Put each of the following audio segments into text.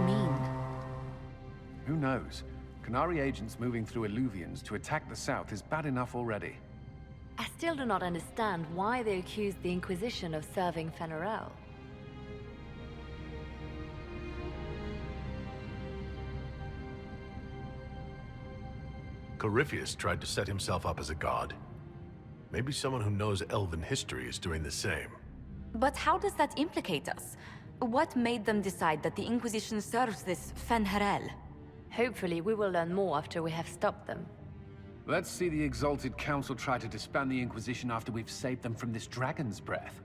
mean? Who knows? Canary agents moving through Illuvians to attack the south is bad enough already. I still do not understand why they accused the Inquisition of serving Fenerel. Corypheus tried to set himself up as a god. Maybe someone who knows Elven history is doing the same. But how does that implicate us? What made them decide that the Inquisition serves this Fen'Harel? Hopefully we will learn more after we have stopped them. Let's see the Exalted Council try to disband the Inquisition after we've saved them from this dragon's breath.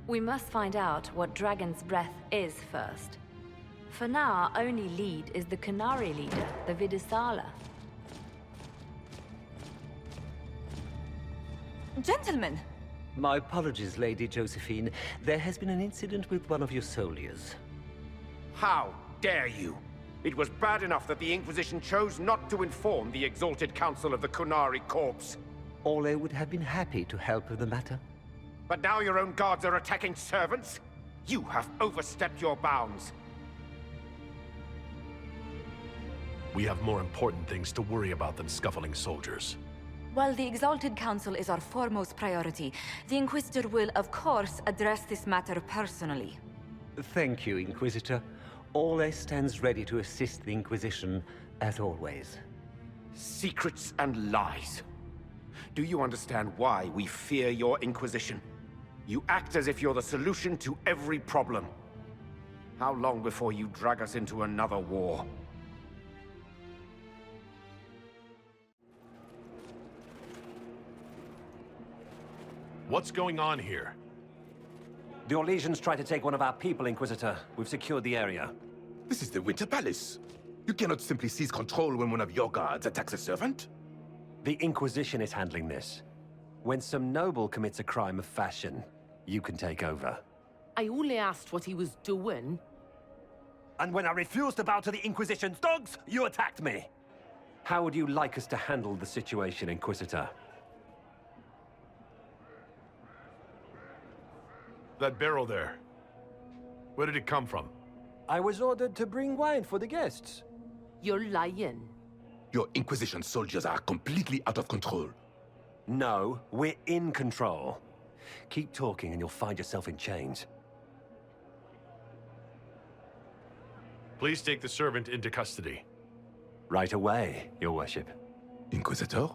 We must find out what Dragon's Breath is first. For now, our only lead is the Canary leader, the Vidusala. Gentlemen! My apologies, Lady Josephine. There has been an incident with one of your soldiers. How dare you? It was bad enough that the Inquisition chose not to inform the Exalted Council of the Kunari Corps. Ole would have been happy to help with the matter. But now your own guards are attacking servants? You have overstepped your bounds. We have more important things to worry about than scuffling soldiers. While the Exalted Council is our foremost priority, the Inquisitor will, of course, address this matter personally. Thank you, Inquisitor. Ole stands ready to assist the Inquisition, as always. Secrets and lies. Do you understand why we fear your Inquisition? You act as if you're the solution to every problem. How long before you drag us into another war? What's going on here? The Orlesians tried to take one of our people, Inquisitor. We've secured the area. This is the Winter Palace. You cannot simply seize control when one of your guards attacks a servant. The Inquisition is handling this. When some noble commits a crime of fashion, you can take over. I only asked what he was doing. And when I refused to bow to the Inquisition's dogs, you attacked me! How would you like us to handle the situation, Inquisitor? That barrel there. Where did it come from? I was ordered to bring wine for the guests. You're lying. Your Inquisition soldiers are completely out of control. No, we're in control. Keep talking and you'll find yourself in chains. Please take the servant into custody. Right away, Your Worship. Inquisitor?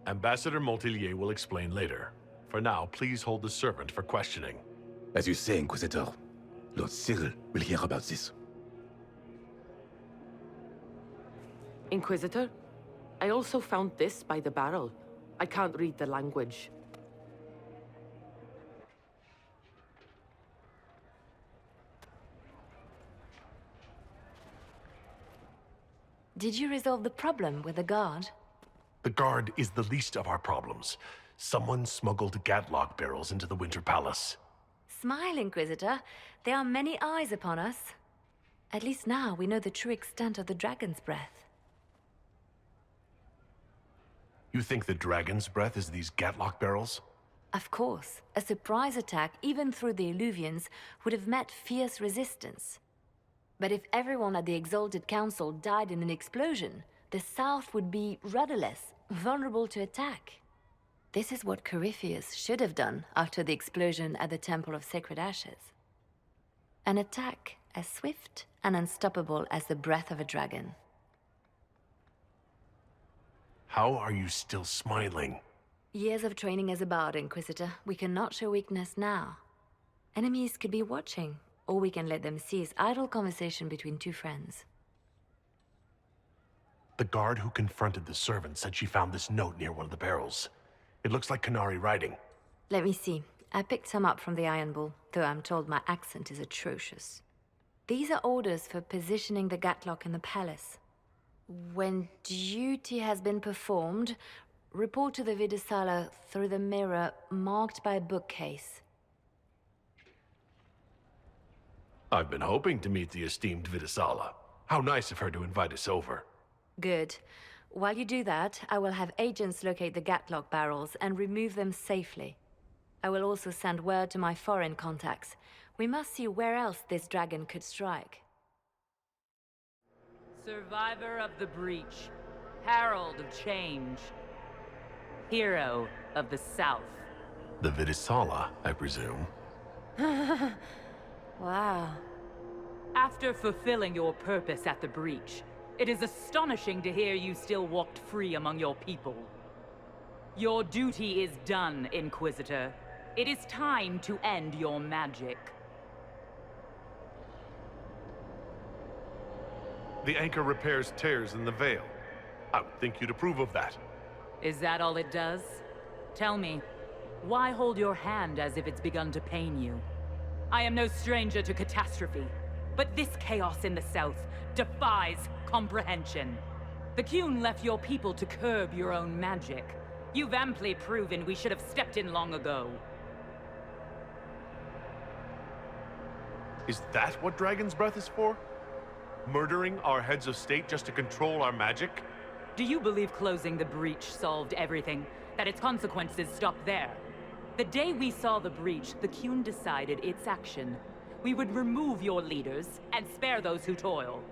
Ambassador Montillier will explain later. For now, please hold the servant for questioning. As you say, Inquisitor. Lord Cyril will hear about this. Inquisitor, I also found this by the barrel. I can't read the language. Did you resolve the problem with the guard? The guard is the least of our problems. Someone smuggled Gatlock barrels into the Winter Palace. Smile, Inquisitor. There are many eyes upon us. At least now we know the true extent of the Dragon's Breath. You think the Dragon's Breath is these Gatlock barrels? Of course, a surprise attack, even through the Illuvians, would have met fierce resistance. But if everyone at the Exalted Council died in an explosion, the South would be rudderless, vulnerable to attack. This is what Corypheus should have done after the explosion at the Temple of Sacred Ashes. An attack as swift and unstoppable as the breath of a dragon. How are you still smiling? Years of training as a bard, Inquisitor. We cannot show weakness now. Enemies could be watching, or we can let them seize idle conversation between two friends. The guard who confronted the servant said she found this note near one of the barrels. It looks like Canary writing. Let me see. I picked some up from the Iron Bull, though I'm told my accent is atrocious. These are orders for positioning the Gatlock in the palace. When duty has been performed, report to the Vidusala through the mirror marked by a bookcase. I've been hoping to meet the esteemed Vidusala. How nice of her to invite us over. Good. While you do that, I will have agents locate the Gatlock barrels and remove them safely. I will also send word to my foreign contacts. We must see where else this dragon could strike. Survivor of the breach. Herald of change. Hero of the South. The Vidisala, I presume. Wow. After fulfilling your purpose at the breach, it is astonishing to hear you still walked free among your people. Your duty is done, Inquisitor. It is time to end your magic. The anchor repairs tears in the veil. I would think you'd approve of that. Is that all it does? Tell me, why hold your hand as if it's begun to pain you? I am no stranger to catastrophe, but this chaos in the South defies comprehension. The Qun left your people to curb your own magic. You've amply proven we should have stepped in long ago. Is that what Dragon's Breath is for? Murdering our heads of state just to control our magic? Do you believe closing the breach solved everything? That its consequences stopped there? The day we saw the breach, the Qun decided its action. We would remove your leaders and spare those who toil.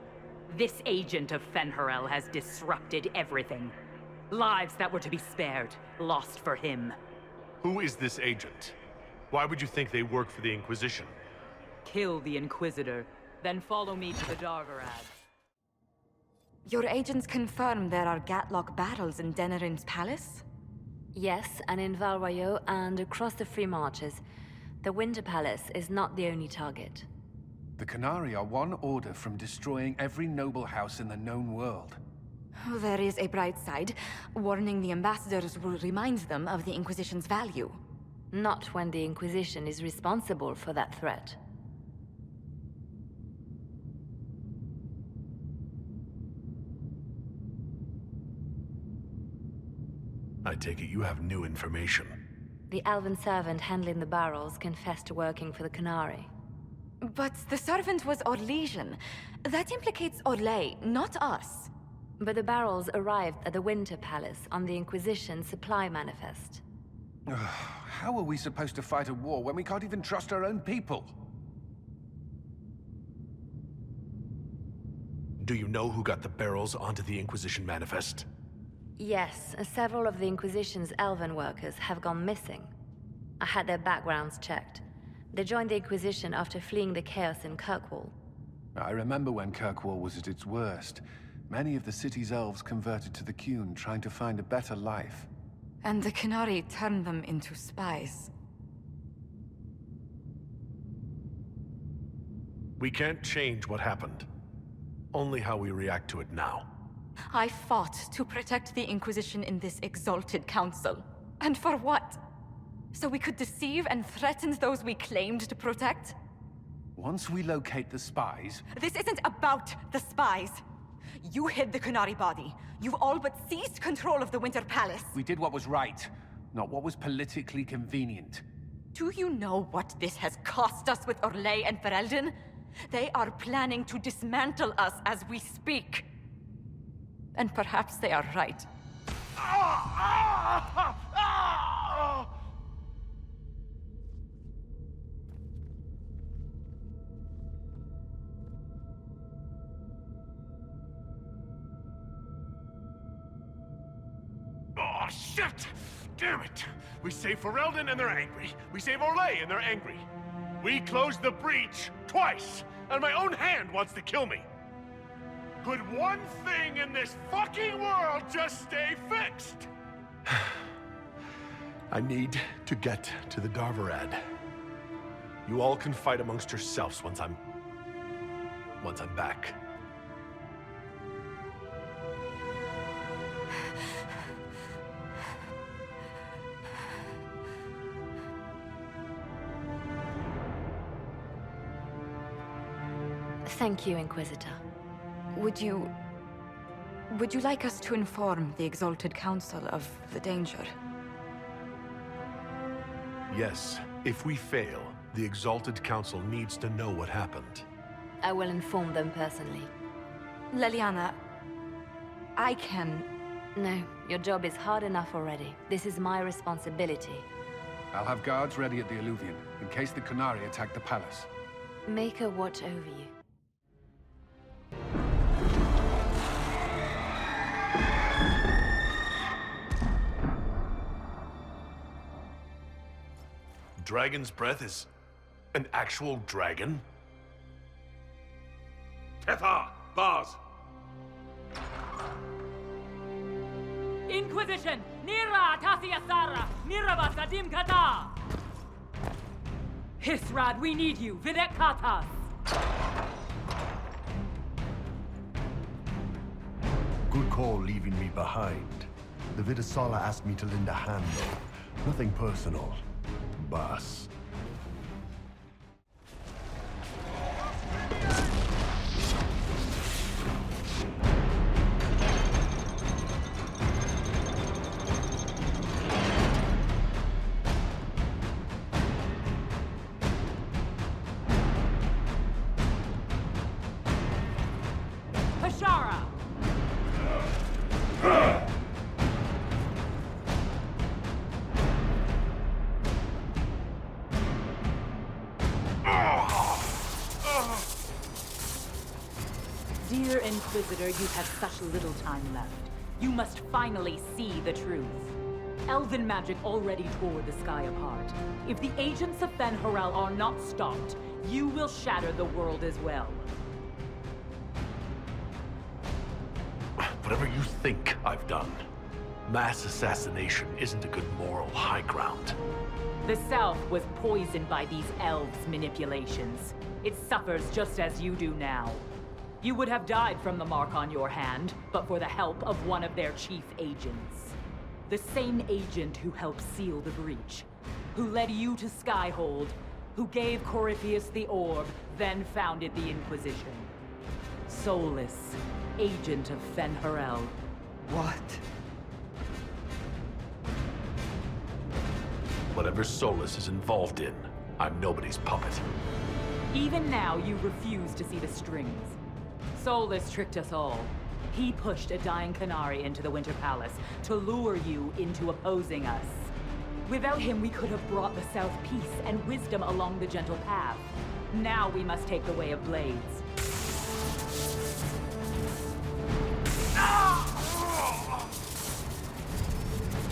This agent of Fen'Harel has disrupted everything. Lives that were to be spared, lost for him. Who is this agent? Why would you think they work for the Inquisition? Kill the Inquisitor, then follow me to the Darvarad. Your agents confirm there are Gatlock battles in Denerim's palace? Yes, and in Val Royeaux and across the Free Marches. The Winter Palace is not the only target. The Qunari are one order from destroying every noble house in the known world. Oh, there is a bright side. Warning the ambassadors will remind them of the Inquisition's value. Not when the Inquisition is responsible for that threat. I take it you have new information. The elven servant handling the barrels confessed to working for the Qunari. But the servant was Orlesian. That implicates Orlais, not us. But the barrels arrived at the Winter Palace on the Inquisition supply manifest. How are we supposed to fight a war when we can't even trust our own people? Do you know who got the barrels onto the Inquisition manifest? Yes, several of the Inquisition's elven workers have gone missing. I had their backgrounds checked. They joined the Inquisition after fleeing the chaos in Kirkwall. I remember when Kirkwall was at its worst. Many of the city's elves converted to the Qun, trying to find a better life. And the Qunari turned them into spies. We can't change what happened. Only how we react to it now. I fought to protect the Inquisition in this exalted council. And for what? So we could deceive and threaten those we claimed to protect? Once we locate the spies... This isn't about the spies. You hid the Qunari body. You've all but seized control of the Winter Palace. We did what was right, not what was politically convenient. Do you know what this has cost us with Orlais and Ferelden? They are planning to dismantle us as we speak. And perhaps they are right. Oh, shit! Damn it! We save Ferelden and they're angry. We save Orlais and they're angry. We closed the breach twice, and my own hand wants to kill me. Could one thing in this fucking world just stay fixed? I need to get to the Darvarad. You all can fight amongst yourselves once I'm back. Thank you, Inquisitor. Would you like us to inform the Exalted Council of the danger? Yes. If we fail, the Exalted Council needs to know what happened. I will inform them personally. Leliana, I can... No, your job is hard enough already. This is my responsibility. I'll have guards ready at the Alluvion, in case the Qunari attack the palace. Make her watch over you. dragon's breath is an actual dragon? Tethar! Bars! Inquisition! Nira Tasiasara! Nirava Sadim Kata! Hisrad, we need you! Videk Katas! Good call leaving me behind. The Vidasala asked me to lend a hand, though. Nothing personal. Boss. Pashara! Dear Inquisitor, you have such little time left. You must finally see the truth. Elven magic already tore the sky apart. If the agents of Fen-Harel are not stopped, you will shatter the world as well. Whatever you think I've done, mass assassination isn't a good moral high ground. The South was poisoned by these elves' manipulations. It suffers just as you do now. You would have died from the mark on your hand, but for the help of one of their chief agents. The same agent who helped seal the breach, who led you to Skyhold, who gave Corypheus the orb, then founded the Inquisition. Solus, agent of Fen-Harel. What? Whatever Solus is involved in, I'm nobody's puppet. Even now, you refuse to see the strings. Solus tricked us all. He pushed a dying Qunari into the Winter Palace to lure you into opposing us. Without him, we could have brought the South peace and wisdom along the gentle path. Now we must take the way of blades.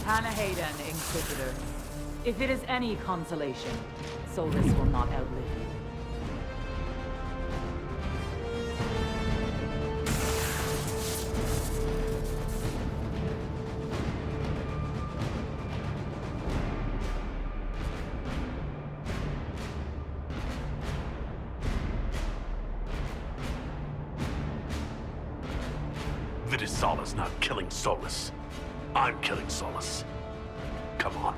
Hanahaden, Inquisitor. If it is any consolation, Solus will not outlive you. Vidisala's not killing Solus. I'm killing Solus. Come on.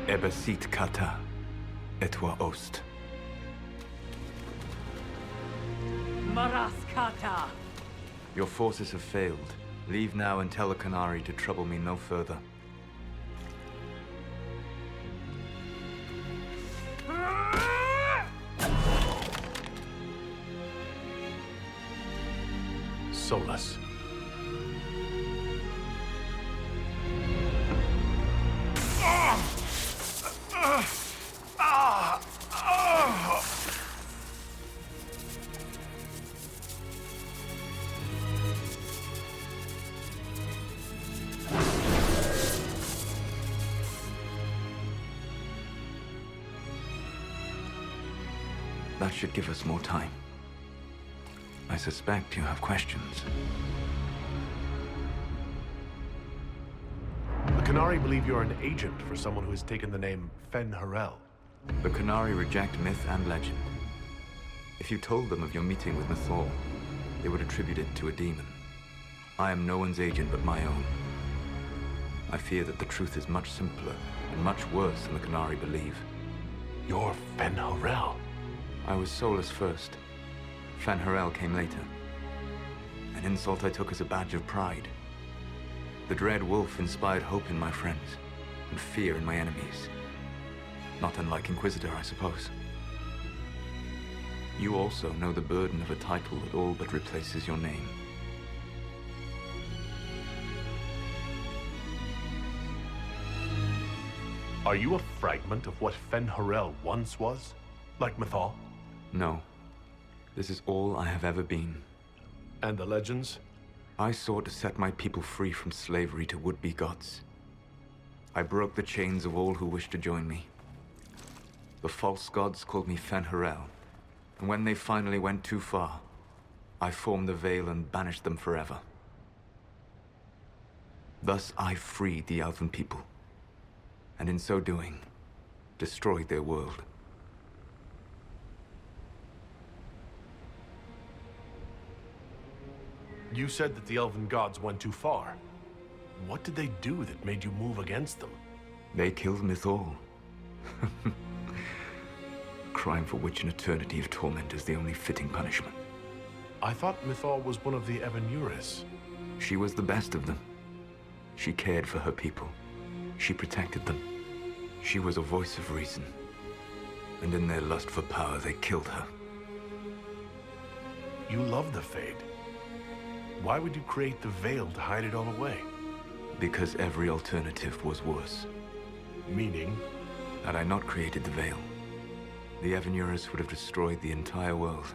Ebesit kata, etwa ost. Maraskata! Your forces have failed. Leave now and tell the Qunari to trouble me no further. Solus. That should give us more time. I suspect you have questions. The Qunari believe you're an agent for someone who has taken the name Fen-Harel. The Qunari reject myth and legend. If you told them of your meeting with Mythal, they would attribute it to a demon. I am no one's agent but my own. I fear that the truth is much simpler and much worse than the Qunari believe. You're Fen-Horel. I was soulless first. Fen-Horel came later. An insult I took as a badge of pride. The Dread Wolf inspired hope in my friends, and fear in my enemies. Not unlike Inquisitor, I suppose. You also know the burden of a title that all but replaces your name. Are you a fragment of what Fen-Horel once was? Like Mythal? No. This is all I have ever been. And the legends? I sought to set my people free from slavery to would-be gods. I broke the chains of all who wished to join me. The false gods called me Fen-Horel, and when they finally went too far, I formed the Veil and banished them forever. Thus I freed the Elven people, and in so doing, destroyed their world. You said that the Elven gods went too far. What did they do that made you move against them? They killed Mythal. Crime for which an eternity of torment is the only fitting punishment. I thought Mythal was one of the Evanuris. She was the best of them. She cared for her people. She protected them. She was a voice of reason. And in their lust for power, they killed her. You love the Fade. Why would you create the Veil to hide it all away? Because every alternative was worse. Meaning? Had I not created the Veil, the Evanuris would have destroyed the entire world.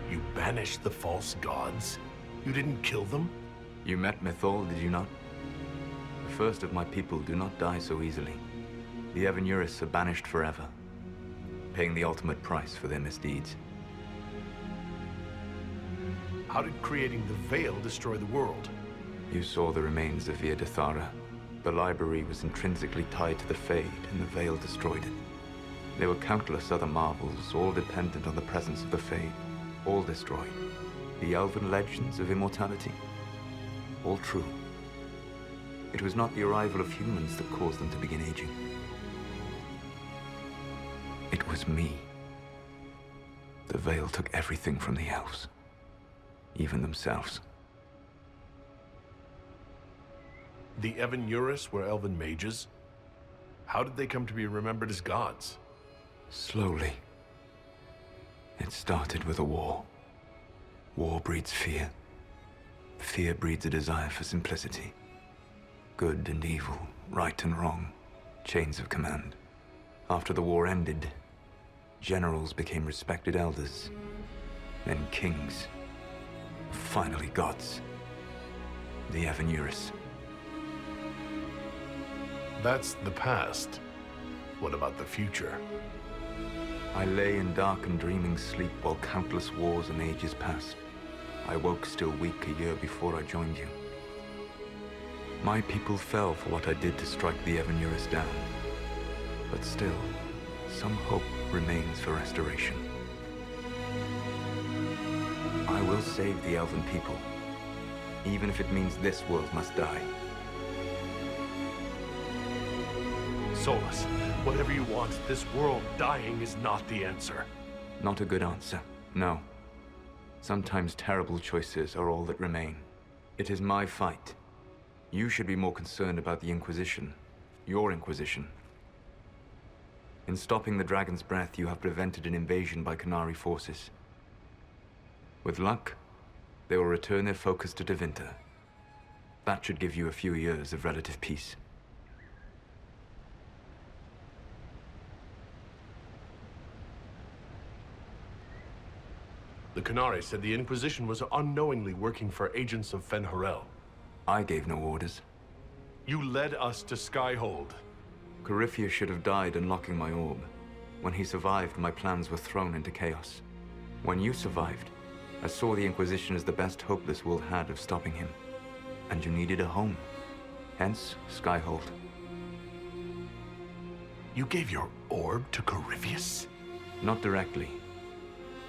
You banished the false gods? You didn't kill them? You met Mythal, did you not? The first of my people do not die so easily. The Evanuris are banished forever, paying the ultimate price for their misdeeds. How did creating the Veil destroy the world? You saw the remains of Via Dethara. The library was intrinsically tied to the Fade, and the Veil destroyed it. There were countless other marvels, all dependent on the presence of the Fade, all destroyed. The elven legends of immortality, all true. It was not the arrival of humans that caused them to begin aging. It was me. The Veil took everything from the elves, even themselves. The Evanuris were elven mages? How did they come to be remembered as gods? Slowly. It started with a war. War breeds fear. Fear breeds a desire for simplicity. Good and evil, right and wrong, chains of command. After the war ended, generals became respected elders, then kings, finally gods. The Evanuris. That's the past. What about the future? I lay in dark and dreaming sleep while countless wars and ages passed. I woke still weak a year before I joined you. My people fell for what I did to strike the Evanuris down. But still, some hope remains for restoration. I will save the Elven people, even if it means this world must die. Solus, whatever you want, this world dying is not the answer. Not a good answer, no. Sometimes terrible choices are all that remain. It is my fight. You should be more concerned about the Inquisition, your Inquisition. In stopping the Dragon's Breath, you have prevented an invasion by Qunari forces. With luck, they will return their focus to Tevinter. That should give you a few years of relative peace. The Qunari said the Inquisition was unknowingly working for agents of Fen-Horel. I gave no orders. You led us to Skyhold. Corypheus should have died unlocking my orb. When he survived, my plans were thrown into chaos. When you survived, I saw the Inquisition as the best hope this world had of stopping him. And you needed a home. Hence, Skyhold. You gave your orb to Corypheus? Not directly.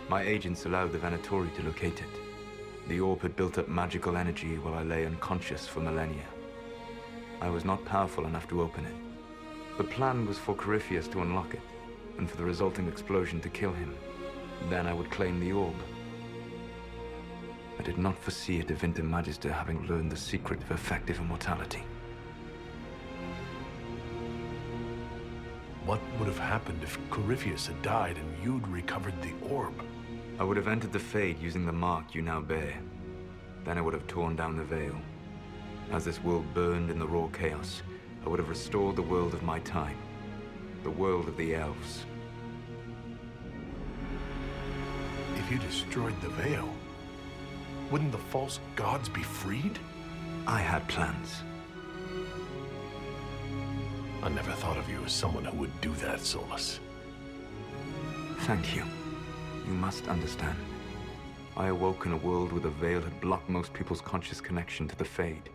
My agents allowed the Venatori to locate it. The orb had built up magical energy while I lay unconscious for millennia. I was not powerful enough to open it, The plan was for Corypheus to unlock it, and for the resulting explosion to kill him. Then I would claim the orb. I did not foresee a Divinity Magister having learned the secret of effective immortality. What would have happened if Corypheus had died and you'd recovered the orb? I would have entered the Fade using the mark you now bear. Then I would have torn down the veil. As this world burned in the raw chaos, I would have restored the world of my time. The world of the elves. If you destroyed the veil, wouldn't the false gods be freed? I had plans. I never thought of you as someone who would do that, Solus. Thank you. You must understand. I awoke in a world where the veil had blocked most people's conscious connection to the Fade.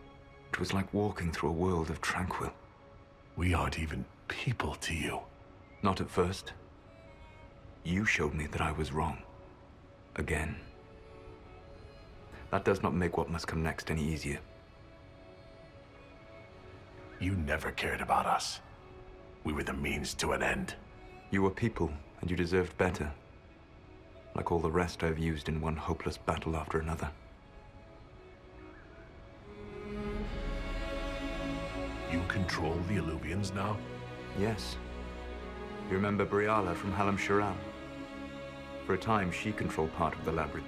It was like walking through a world of tranquil. We aren't even people to you. Not at first. You showed me that I was wrong. Again. That does not make what must come next any easier. You never cared about us. We were the means to an end. You were people, and you deserved better. Like all the rest I've used in one hopeless battle after another. You control the Illuvians now? Yes. You remember Briala from Hallam Shiral? For a time, she controlled part of the labyrinth.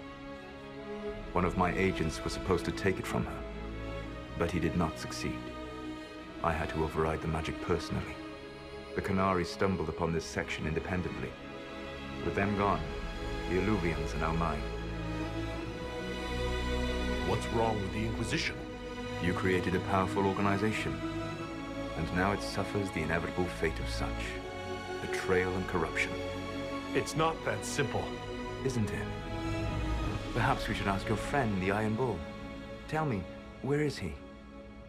One of my agents was supposed to take it from her, but he did not succeed. I had to override the magic personally. The Qunari stumbled upon this section independently. With them gone, the Illuvians are now mine. What's wrong with the Inquisition? You created a powerful organization, and now it suffers the inevitable fate of such. Betrayal and corruption. It's not that simple. Isn't it? Perhaps we should ask your friend, the Iron Bull. Tell me, where is he?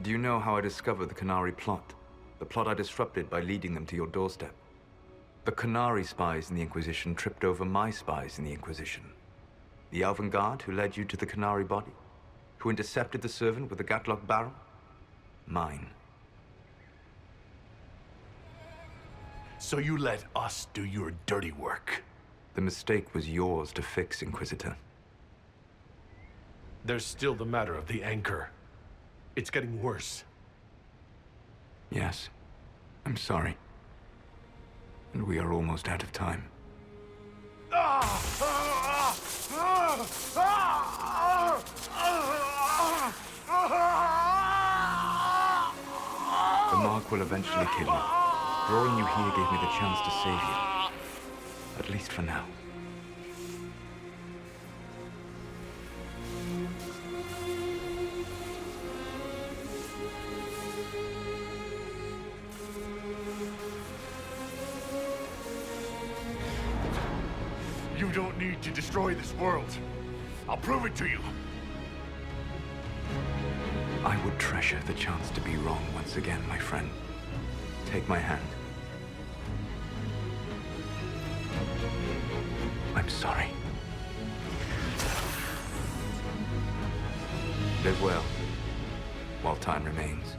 Do you know how I discovered the Qunari plot? The plot I disrupted by leading them to your doorstep. The Qunari spies in the Inquisition tripped over my spies in the Inquisition. The Elven Guard who led you to the Qunari body? Who intercepted the servant with the Gatlock barrel? Mine. So you let us do your dirty work? The mistake was yours to fix, Inquisitor. There's still the matter of the anchor. It's getting worse. Yes. I'm sorry. And we are almost out of time. The mark will eventually kill you. Drawing you here gave me the chance to save you. At least for now. You don't need to destroy this world. I'll prove it to you. I would treasure the chance to be wrong once again, my friend. Take my hand. I'm sorry. Live well, while time remains.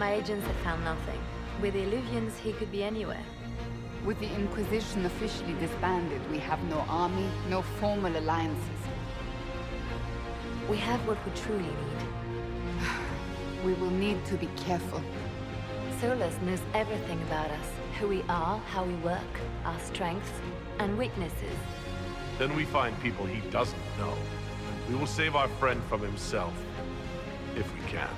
My agents had found nothing. With the Illuvians, he could be anywhere. With the Inquisition officially disbanded, we have no army, no formal alliances. We have what we truly need. We will need to be careful. Solas knows everything about us. Who we are, how we work, our strengths and weaknesses. Then we find people he doesn't know. We will save our friend from himself. If we can.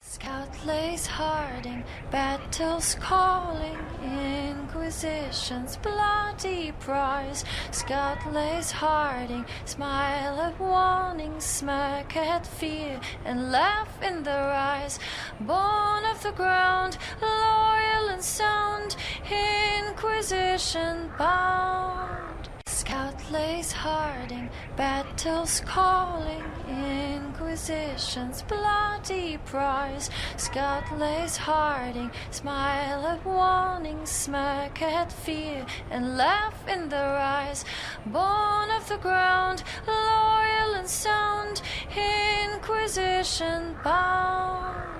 Scout lays harding, battles calling, Inquisition's bloody prize. Scout lays harding, smile at warning, smirk at fear, and laugh in their eyes. Born of the ground, loyal and sound, Inquisition bound. Scout lays harding, battles calling, Inquisition's bloody prize. Scout lays harding, smile at warning, smirk at fear, and laugh in their eyes. Born of the ground, loyal and sound, Inquisition bound.